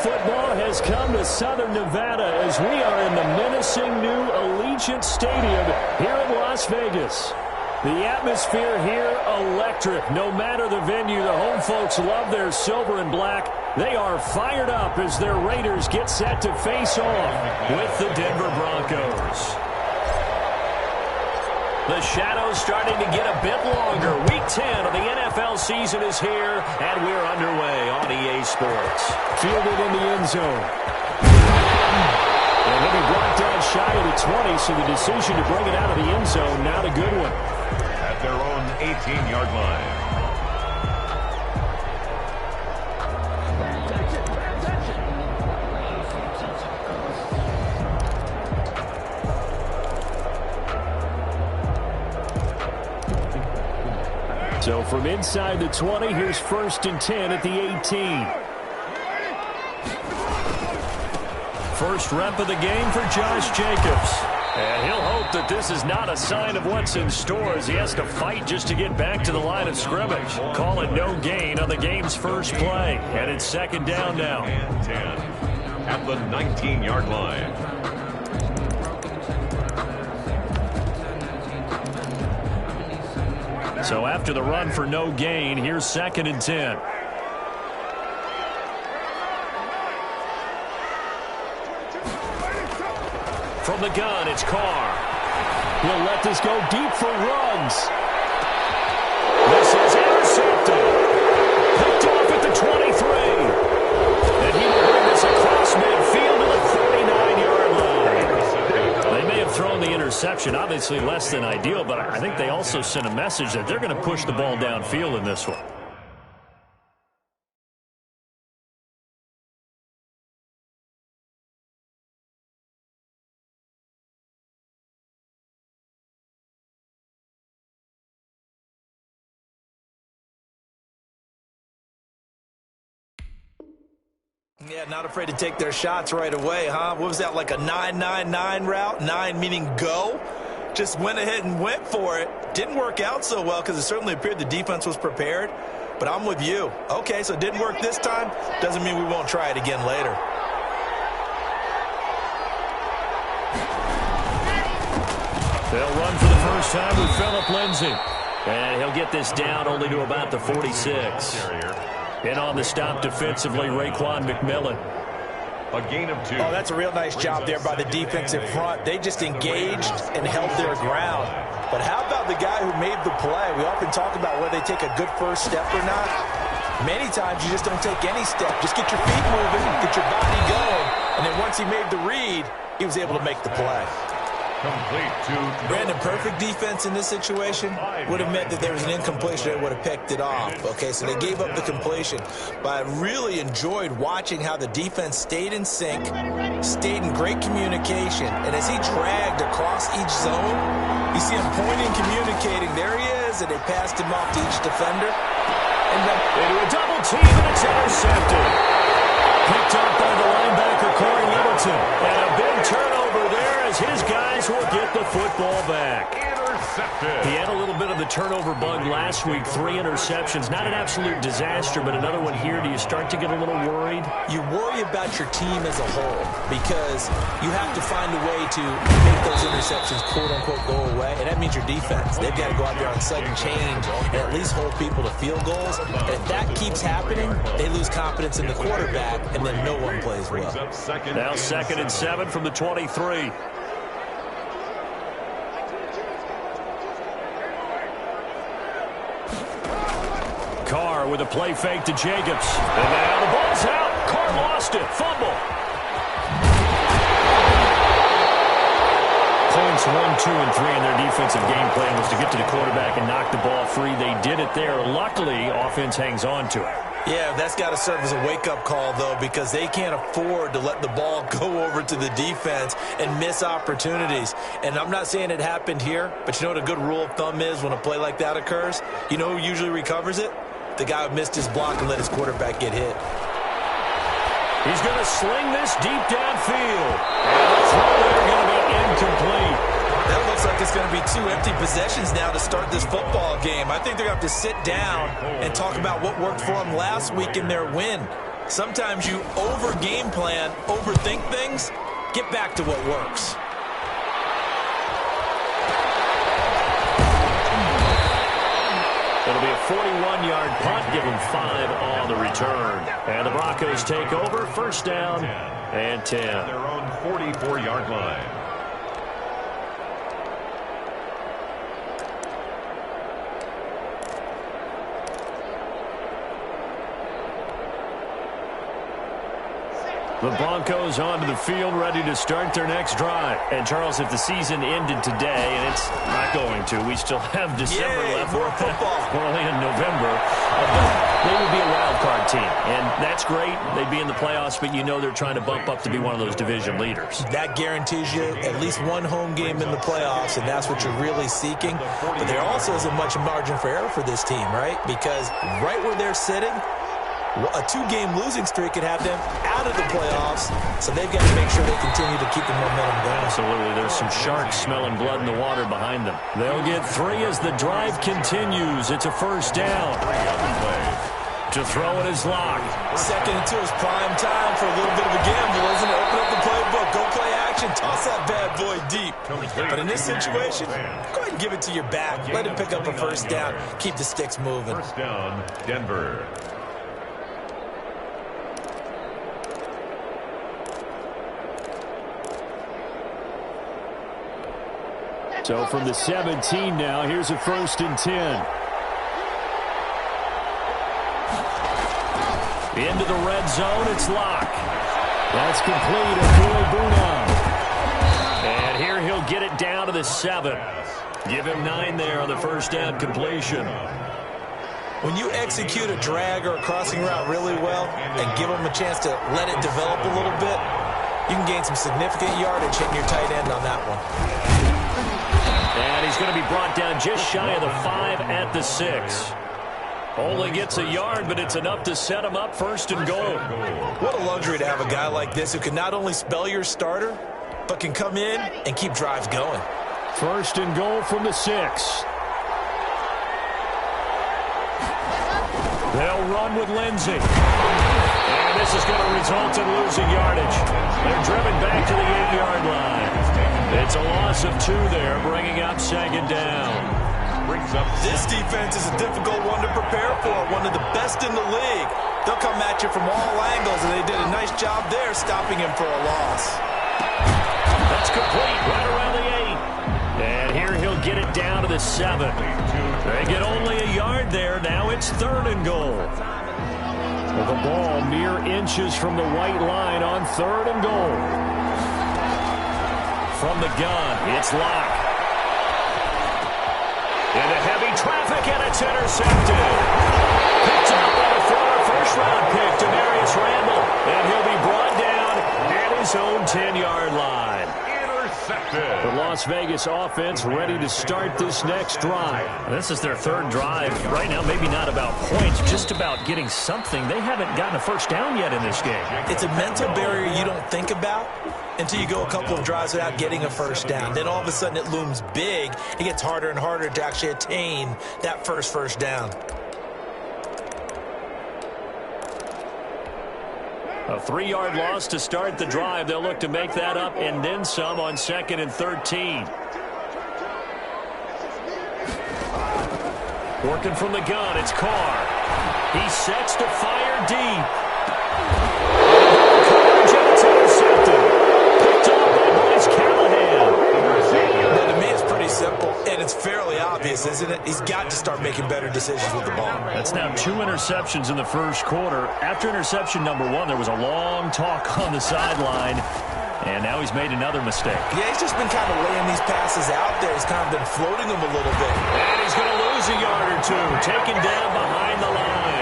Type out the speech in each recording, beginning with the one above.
football has come to Southern Nevada as we are in the menacing new Allegiant Stadium here in Las Vegas. The atmosphere here, electric. No matter the venue, the home folks love their silver and black. They are fired up as their Raiders get set to face off with the Denver Broncos. The shadow's starting to get a bit longer. Week 10 of the NFL season is here, and we're underway on EA Sports. Fielded in the end zone. And he'll be brought down shy of the 20, so the decision to bring it out of the end zone, not a good one. At their own 18-yard line. So from inside the 20, here's 1st and 10 at the 18. First rep of the game for Josh Jacobs. And he'll hope that this is not a sign of what's in store as he has to fight just to get back to the line of scrimmage. Call it no gain on the game's first play. And it's 2nd down now. And 10 at the 19-yard line. So after the run for no gain, here's 2nd and 10. From the gun, it's Carr. He'll let this go deep for Ruggs. This is intercepted. Picked off at the 23. And he will bring this across midfield to the 39-yard line. They may have thrown the interception, obviously less than ideal, but I think they also sent a message that they're going to push the ball downfield in this one. Yeah, not afraid to take their shots right away, huh? What was that, like a 9-9-9 route? 9 meaning go? Just went ahead and went for it. Didn't work out so well because it certainly appeared the defense was prepared. But I'm with you. Okay, so it didn't work this time. Doesn't mean we won't try it again later. They'll run for the first time with Phillip Lindsay. And he'll get this down only to about the 46. In on the stop defensively, Raekwon McMillan. A gain of 2. Oh, that's a real nice job there by the defensive front. They just engaged and held their ground. But how about the guy who made the play? We often talk about whether they take a good first step or not. Many times you just don't take any step. Just get your feet moving, get your body going. And then once he made the read, he was able to make the play. Complete to Brandon, perfect defense in this situation would have meant that there was an incompletion that would have picked it off. Okay, so they gave up the completion. But I really enjoyed watching how the defense stayed in sync, stayed in great communication. And as he dragged across each zone, you see him pointing, communicating. There he is, and they passed him off to each defender. And then into a double team, and it's intercepted. Picked up by the linebacker, Corey Littleton. And a big turnover there as his guys will get the football back. intercepted. He had a little bit of the turnover bug last week. 3 interceptions. Not an absolute disaster, but another one here. Do you start to get a little worried? You worry about your team as a whole because you have to find a way to make those interceptions, quote-unquote, go away. And that means your defense. They've got to go out there on sudden change and at least hold people to field goals. And if that keeps happening, they lose confidence in the quarterback, and then no one plays well. Now 2nd and 7 from the 23. Carr with a play fake to Jacobs. And now the ball's out. Carr lost it. Fumble. Points 1, 2, and 3 in their defensive game plan was to get to the quarterback and knock the ball free. They did it there. Luckily, offense hangs on to it. Yeah, that's got to serve as a wake-up call, though, because they can't afford to let the ball go over to the defense and miss opportunities. And I'm not saying it happened here, but you know what a good rule of thumb is when a play like that occurs? You know who usually recovers it? The guy who missed his block and let his quarterback get hit. He's going to sling this deep downfield. And the throw there going to be incomplete. That looks like it's going to be 2 empty possessions now to start this football game. I think they're going to have to sit down and talk about what worked for them last week in their win. Sometimes you over-game plan, overthink things. Get back to what works. It'll be a 41-yard punt, give them 5 on the return. And the Broncos take over, first down and 10. Their own 44-yard line. The Broncos onto the field, ready to start their next drive. And, Charles, if the season ended today, and it's not going to, we still have December left. More football. We're only in November. They would be a wild card team, and that's great. They'd be in the playoffs, but you know they're trying to bump up to be one of those division leaders. That guarantees you at least one home game in the playoffs, and that's what you're really seeking. But there also isn't much margin for error for this team, right? Because right where they're sitting, a 2-game losing streak could have them out of the playoffs, so they've got to make sure they continue to keep the momentum going. Absolutely. There's some sharks smelling blood in the water behind them. They'll get 3 as the drive continues. It's a first down. To throw it is Locke. 2nd and 2 is prime time for a little bit of a gamble, isn't it? Open up the playbook, go play action, toss that bad boy deep. But in this situation, go ahead and give it to your back. Let him pick up a first down. Keep the sticks moving. First down, Denver. So from the 17 now, here's a 1st and 10. Into the red zone, it's Locke. That's complete to Boovenile. And here he'll get it down to the 7. Give him 9 there on the first down completion. When you execute a drag or a crossing route really well and give them a chance to let it develop a little bit, you can gain some significant yardage hitting your tight end on that one. And he's going to be brought down just shy of the 5 at the 6. Only gets a yard, but it's enough to set him up 1st and goal. What a luxury to have a guy like this who can not only spell your starter, but can come in and keep drives going. 1st and goal from the 6. They'll run with Lindsey. And this is going to result in losing yardage. They're driven back to the 8-yard line. It's a loss of 2 there, bringing up 2nd down. This defense is a difficult one to prepare for, one of the best in the league. They'll come at you from all angles, and they did a nice job there stopping him for a loss. That's complete right around the 8. And here he'll get it down to the 7. They get only a yard there. Now it's 3rd and goal. The ball mere inches from the white line on 3rd and goal. From the gun, it's Locke. Into heavy traffic, and it's intercepted. Picked up by the former first-round pick, Demarius Randall. And he'll be brought down at his own 10-yard line. Intercepted. The Las Vegas offense ready to start this next drive. This is their 3rd drive. Right now, maybe not about points, just about getting something. They haven't gotten a first down yet in this game. It's a mental barrier you don't think about until you go a couple of drives without getting a first down. Then all of a sudden it looms big. It gets harder and harder to actually attain that first down. A 3-yard loss to start the drive. They'll look to make that up and then some on 2nd and 13. Working from the gun, it's Carr. He sets to fire deep. It's intercepted. Picked off by Bryce Callahan. Now, to me, it's pretty simple, and it's fairly obvious, isn't it? He's got to start making better decisions with the ball. That's now 2 interceptions in the first quarter. After interception number 1, there was a long talk on the sideline, and now he's made another mistake. Yeah, he's just been kind of laying these passes out there. He's kind of been floating them a little bit. And he's going to lose a yard or 2, taken down behind the line.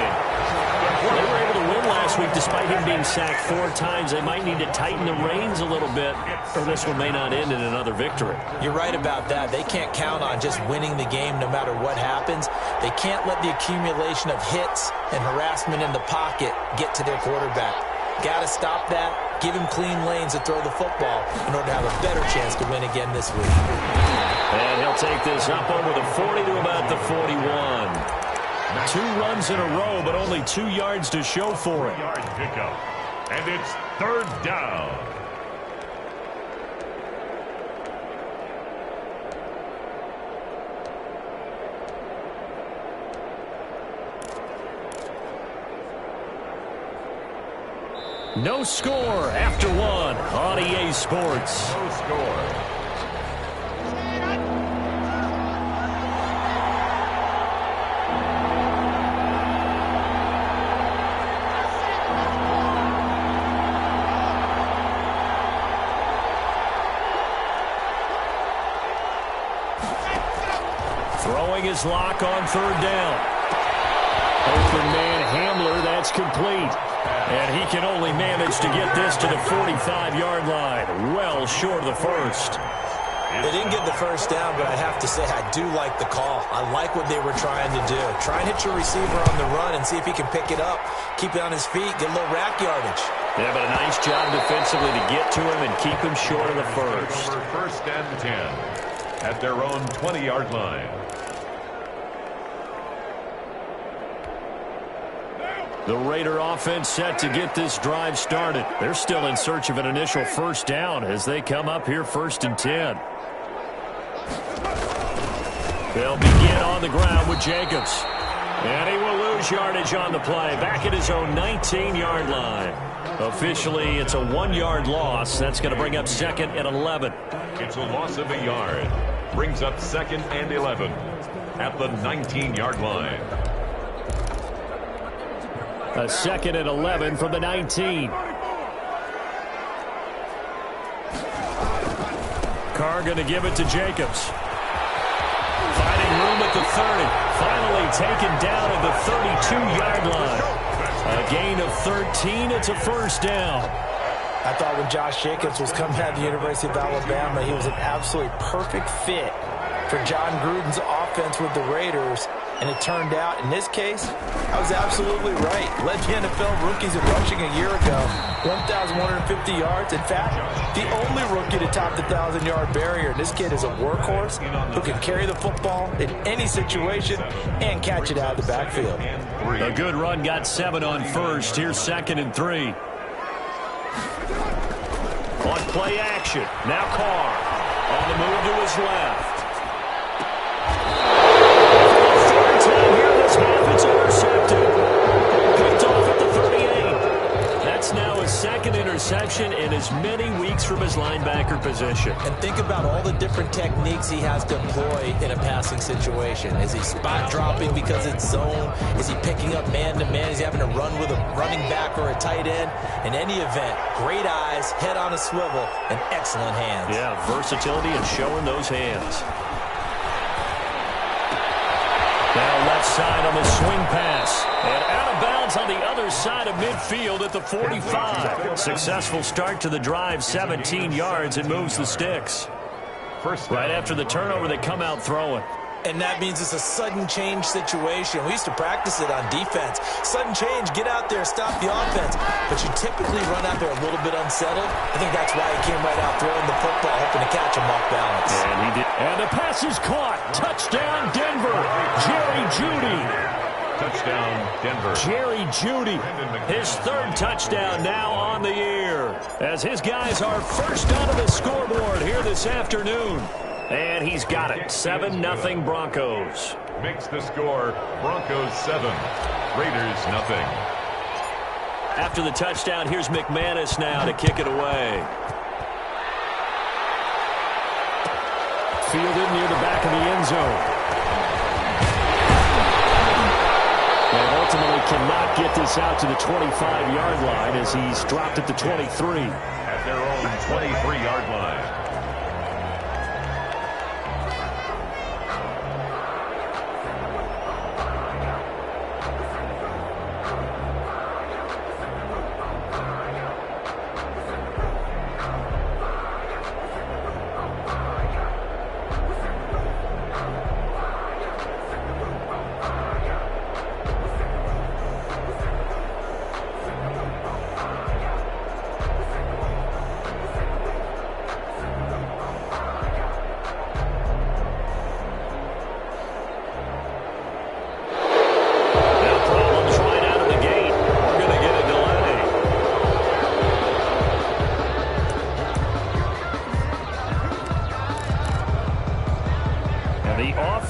They were able to win last week despite him being sacked 4 times. They might need to tighten the reins a little bit, or this one may not end in another victory. You're right about that. They can't count on just winning the game no matter what happens. They can't let the accumulation of hits and harassment in the pocket get to their quarterback. Got to stop that. Give him clean lanes to throw the football in order to have a better chance to win again this week. And he'll take this up over the 40 to about the 41. 2 runs in a row, but only 2 yards to show for it. Yard pickup. And it's 3rd down. No score after 1 on EA Sports. No score. Throwing his lock on 3rd down. Open man Hamler, that's complete. And he can only manage to get this to the 45-yard line. Well short of the first. They didn't get the first down, but I have to say I do like the call. I like what they were trying to do. Try and hit your receiver on the run and see if he can pick it up, keep it on his feet, get a little rack yardage. Yeah, but a nice job defensively to get to him and keep him short of the first. 1st and 10 at their own 20-yard line. The Raider offense set to get this drive started. They're still in search of an initial first down as they come up here 1st and 10. They'll begin on the ground with Jacobs. And he will lose yardage on the play. Back at his own 19-yard line. Officially, it's a 1-yard loss. That's going to bring up 2nd and 11. It's a loss of a yard. Brings up 2nd and 11 at the 19-yard line. A 2nd and 11 from the 19. Carr going to give it to Jacobs. Finding room at the 30. Finally taken down at the 32-yard line. A gain of 13. It's a first down. I thought when Josh Jacobs was coming out of the University of Alabama, he was an absolutely perfect fit for John Gruden's offense with the Raiders. And it turned out, in this case, I was absolutely right. Led the NFL rookies in rushing a year ago. 1,150 yards. In fact, the only rookie to top the 1,000-yard barrier. This kid is a workhorse who can carry the football in any situation and catch it out of the backfield. A good run got 7 on first. Here's 2nd and 3. On play action. Now Carr on the move to his left. It's intercepted. Picked off at the 38. That's now his 2nd interception in as many weeks from his linebacker position. And think about all the different techniques he has to employ in a passing situation. Is he spot dropping because it's zone? Is he picking up man-to-man? Is he having to run with a running back or a tight end? In any event, great eyes, head on a swivel, and excellent hands. Yeah, versatility and showing those hands. Now left side on the swing pass. And out of bounds on the other side of midfield at the 45. Successful start to the drive, 17 yards, and moves the sticks. Right after the turnover, they come out throwing. And that means it's a sudden change situation. We used to practice it on defense. Sudden change, get out there, stop the offense. But you typically run out there a little bit unsettled. I think that's why he came right out throwing the football, hoping to catch him off balance. And he did. And the pass is caught. Touchdown, Denver. Jerry Jeudy. Touchdown, Denver. Jerry Jeudy. His 3rd touchdown now on the year. As his guys are first onto the scoreboard here this afternoon. And he's got it. 7-0 Broncos. Makes the score Broncos 7, Raiders nothing. After the touchdown, here's McManus now to kick it away. Fielded near the back of the end zone. And ultimately cannot get this out to the 25-yard line as he's dropped at the 23. At their own 23-yard line.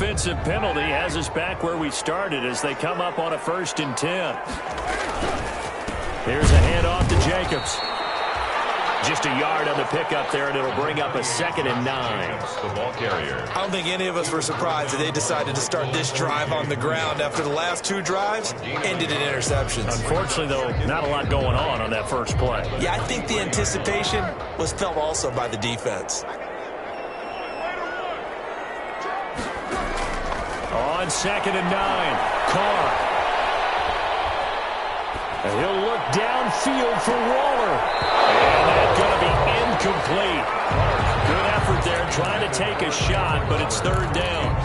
offensive penalty has us back where we started as they come up on a 1st and 10. Here's a handoff to Jacobs. Just a yard on the pickup there, and it'll bring up a 2nd and 9. The ball carrier. I don't think any of us were surprised that they decided to start this drive on the ground after the last 2 drives ended in interceptions. Unfortunately, though, not a lot going on that first play. Yeah, I think the anticipation was felt also by the defense. On 2nd and 9, Carr. And he'll look downfield for Waller. And that's going to be incomplete. Good effort there trying to take a shot, but it's 3rd down.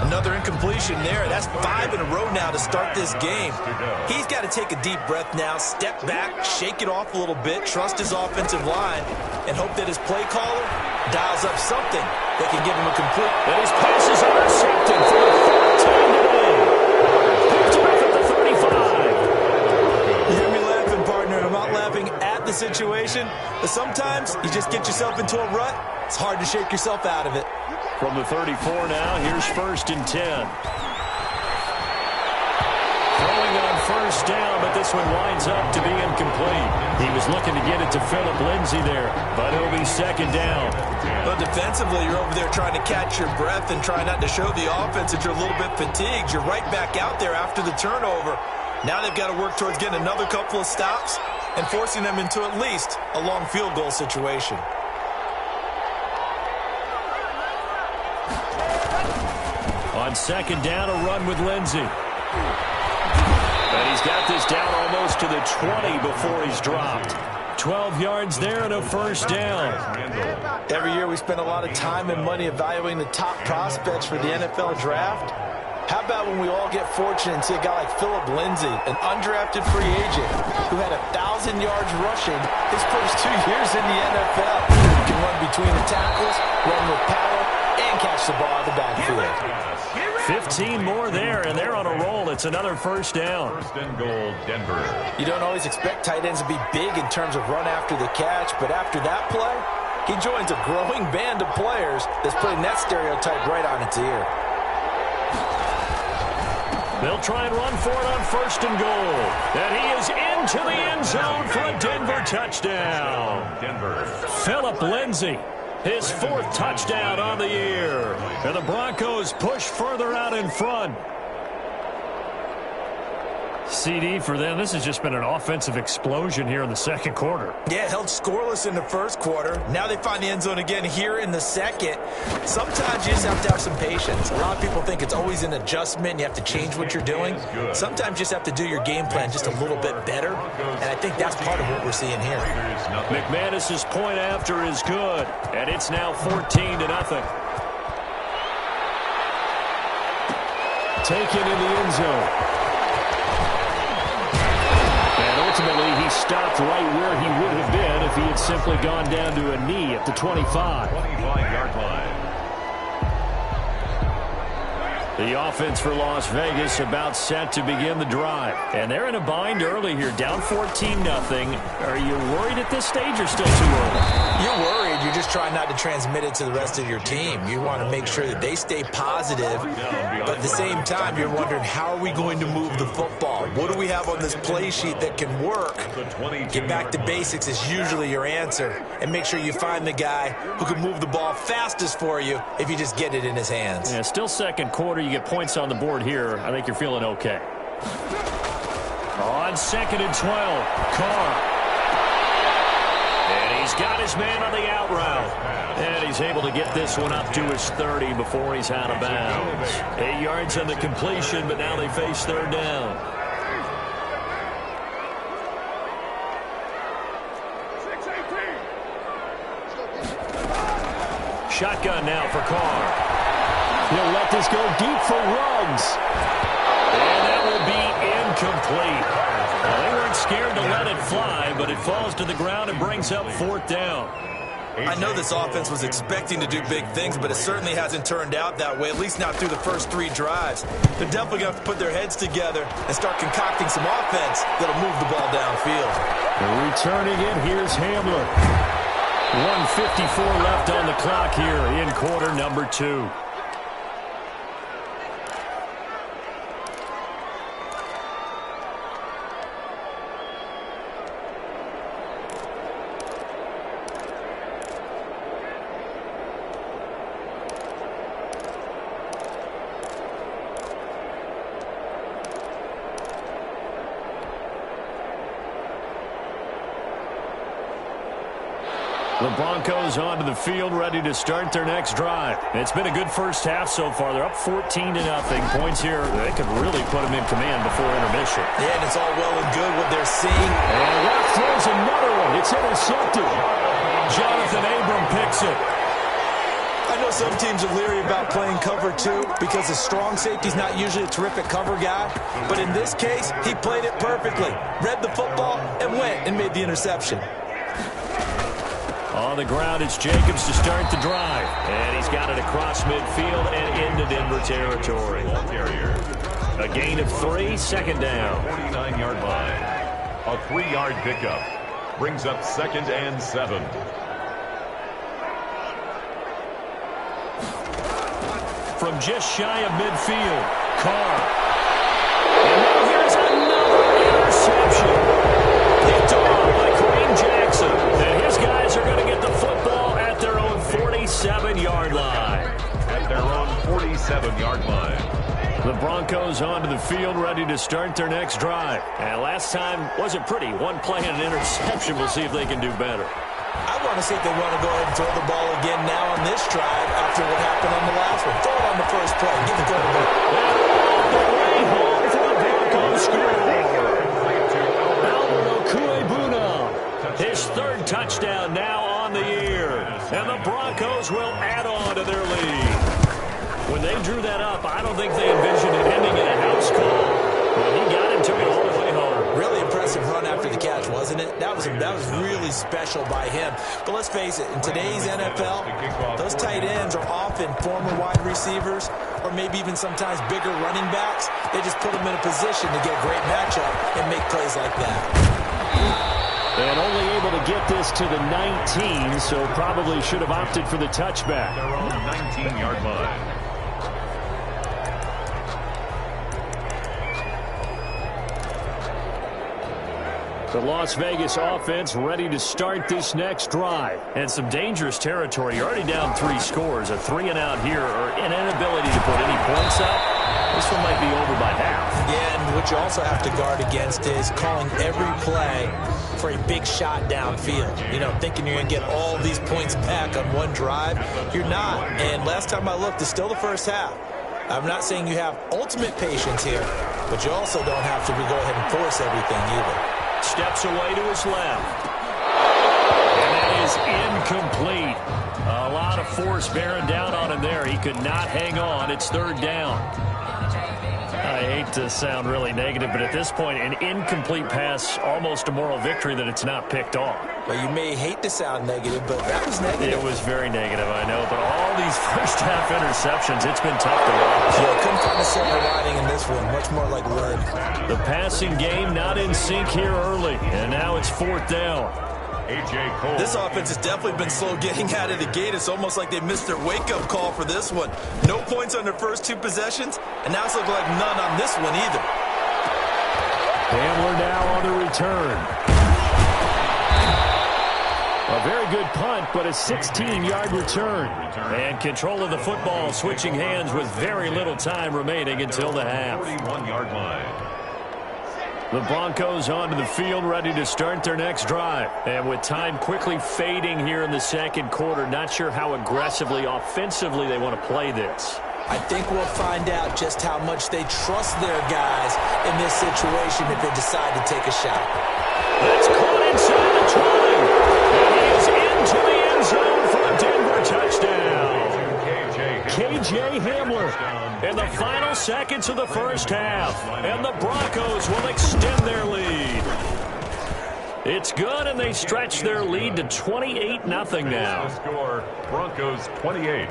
Another incompletion there. That's 5 in a row now to start this game. He's got to take a deep breath now, step back, shake it off a little bit, trust his offensive line, and hope that his play caller dials up something that can give him a complete. And his pass is intercepted for the 13 today. Picked off at the 35. You hear me laughing, partner. I'm not laughing at the situation, but sometimes you just get yourself into a rut. It's hard to shake yourself out of it. From the 34 now, here's 1st and 10. Throwing on 1st down, but this one winds up to be incomplete. He was looking to get it to Phillip Lindsay there, but it'll be 2nd down. Well, defensively, you're over there trying to catch your breath and try not to show the offense that you're a little bit fatigued. You're right back out there after the turnover. Now they've got to work towards getting another couple of stops and forcing them into at least a long field goal situation. On 2nd down, a run with Lindsay. And he's got this down almost to the 20 before he's dropped. 12 yards there and a 1st down. Every year we spend a lot of time and money evaluating the top prospects for the NFL draft. How about when we all get fortunate and see a guy like Phillip Lindsay, an undrafted free agent who had 1,000 yards rushing his first 2 years in the NFL. He can run between the tackles, run with power, and catch the ball out of the backfield. 15 more there, and they're on a roll. It's another 1st down. 1st and goal, Denver. You don't always expect tight ends to be big in terms of run after the catch, but after that play, he joins a growing band of players that's putting that stereotype right on its ear. They'll try and run for it on 1st and goal. And he is into the end zone for a Denver touchdown. Denver. Phillip Lindsay, his 4th touchdown on the year. And the Broncos push further out in front. CD for them. This has just been an offensive explosion here in the 2nd quarter. Yeah, held scoreless in the 1st quarter. Now they find the end zone again here in the 2nd. Sometimes you just have to have some patience. A lot of people think it's always an adjustment. You have to change what you're doing. Sometimes you just have to do your game plan just a little bit better. And I think that's part of what we're seeing here. McManus's point after is good. And it's now 14-0. Taken in the end zone. Ultimately, he stopped right where he would have been if he had simply gone down to a knee at the 25. 25-yard line. The offense for Las Vegas about set to begin the drive. And they're in a bind early here, down 14-0. Are you worried at this stage or still too early? You're worried. You're just trying not to transmit it to the rest of your team. You want to make sure that they stay positive. But at the same time, you're wondering, how are we going to move the football? What do we have on this play sheet that can work? Get back to basics is usually your answer. And make sure you find the guy who can move the ball fastest for you if you just get it in his hands. Yeah, still 2nd quarter. You get points on the board here. I think you're feeling okay. On 2nd and 12, Carr. And he's got his man on the out route. And he's able to get this one up to his 30 before he's out of bounds. 8 yards on the completion, but now they face 3rd down. Shotgun now for Carr. He'll let this go deep for Ruggs. And that will be incomplete. Well, they weren't scared to let it fly, but it falls to the ground and brings up 4th down. I know this offense was expecting to do big things, but it certainly hasn't turned out that way, at least not through the first 3 drives. They're definitely going to have to put their heads together and start concocting some offense that'll move the ball downfield. Returning it, here's Hamler. 1:54 left on the clock here in quarter number 2. The Broncos onto the field, ready to start their next drive. It's been a good first half so far. They're up 14-0. Points here, they could really put them in command before intermission. Yeah, and it's all well and good what they're seeing. And Ruff throws another one. It's intercepted. Jonathan Abram picks it. I know some teams are leery about playing cover 2 because the strong safety's not usually a terrific cover guy. But in this case, he played it perfectly. Read the football and went and made the interception. On the ground, it's Jacobs to start the drive. And he's got it across midfield and into Denver territory. A gain of 3, second down. 49-yard line. A 3-yard pickup. Brings up 2nd and 7. From just shy of midfield, Carr. And now here's another interception. Picked off by Kareem Jackson. And his guys are going to get the football at their own 47-yard line. At their own 47-yard line. The Broncos onto the field, ready to start their next drive. And last time wasn't pretty. One play and an interception. We'll see if they can do better. I want to see if they want to go ahead and throw the ball again now on this drive after what happened on the last one. Throw it on the first play. Give the quarterback. The way home for the Broncos score. His 3rd touchdown now on the year. And the Broncos will add on to their lead. When they drew that up, I don't think they envisioned it ending in a house call. But he got into it all the way home. Really impressive run after the catch, wasn't it? That was really special by him. But let's face it, in today's NFL, those tight ends are often former wide receivers or maybe even sometimes bigger running backs. They just put them in a position to get a great matchup and make plays like that. And only able to get this to the 19, so probably should have opted for the touchback. Their own 19-yard line. The Las Vegas offense ready to start this next drive. And some dangerous territory. You're already down 3 scores. A 3-and-out here or an inability to put any points up. This one might be over by half. Yeah, and what you also have to guard against is calling every play for a big shot downfield. You know, thinking you're going to get all these points back on one drive. You're not. And last time I looked, it's still the first half. I'm not saying you have ultimate patience here, but you also don't have to go ahead and force everything either. Steps away to his left. And that is incomplete. A lot of force bearing down on him there. He could not hang on. It's 3rd down. I hate to sound really negative, but at this point, an incomplete pass, almost a moral victory that it's not picked off. Well, you may hate to sound negative, but that was negative. It was very negative, I know. But all these first-half interceptions, it's been tough to watch. Yeah, couldn't find a silver lining in this one. Much more like lead. The passing game not in sync here early, and now it's 4th down. A.J. Cole. This offense has definitely been slow getting out of the gate. It's almost like they missed their wake-up call for this one. No points on their first 2 possessions, and now it's looking like none on this one either. Hamler now on the return. A very good punt, but a 16-yard return. And control of the football switching hands with very little time remaining until the half. 41-yard line. The Broncos onto the field, ready to start their next drive. And with time quickly fading here in the 2nd quarter, not sure how aggressively, offensively they want to play this. I think we'll find out just how much they trust their guys in this situation if they decide to take a shot. That's caught inside the 20. And he is into the end zone for a Denver touchdown. K.J. Hamler in the final seconds of the first half. And the Broncos will extend their lead. It's good, and they stretch their lead to 28-0 now. Score, Broncos 28,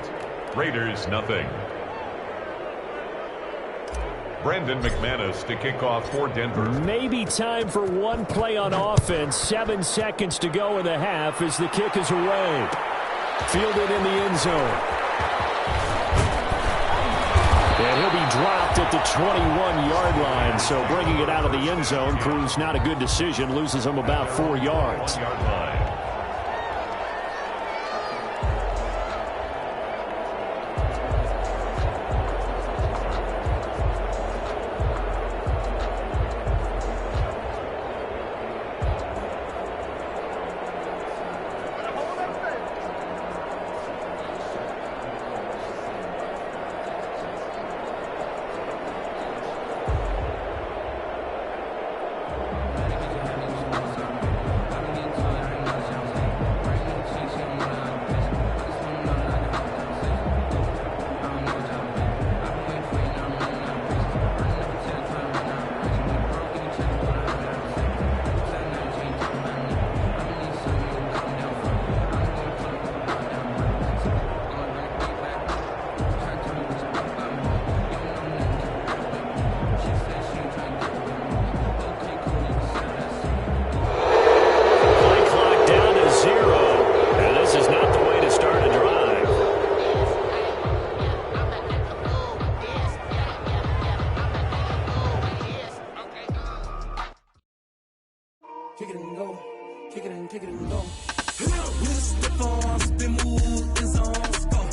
Raiders nothing. Brandon McManus to kick off for Denver. Maybe time for one play on offense. 7 seconds to go in the half as the kick is away. Fielded in the end zone. And he'll be dropped at the 21-yard line. So bringing it out of the end zone proves not a good decision. Loses him about 4 yards. 1-yard line. Kick it and go. With the forearm, spin move, in zone, go.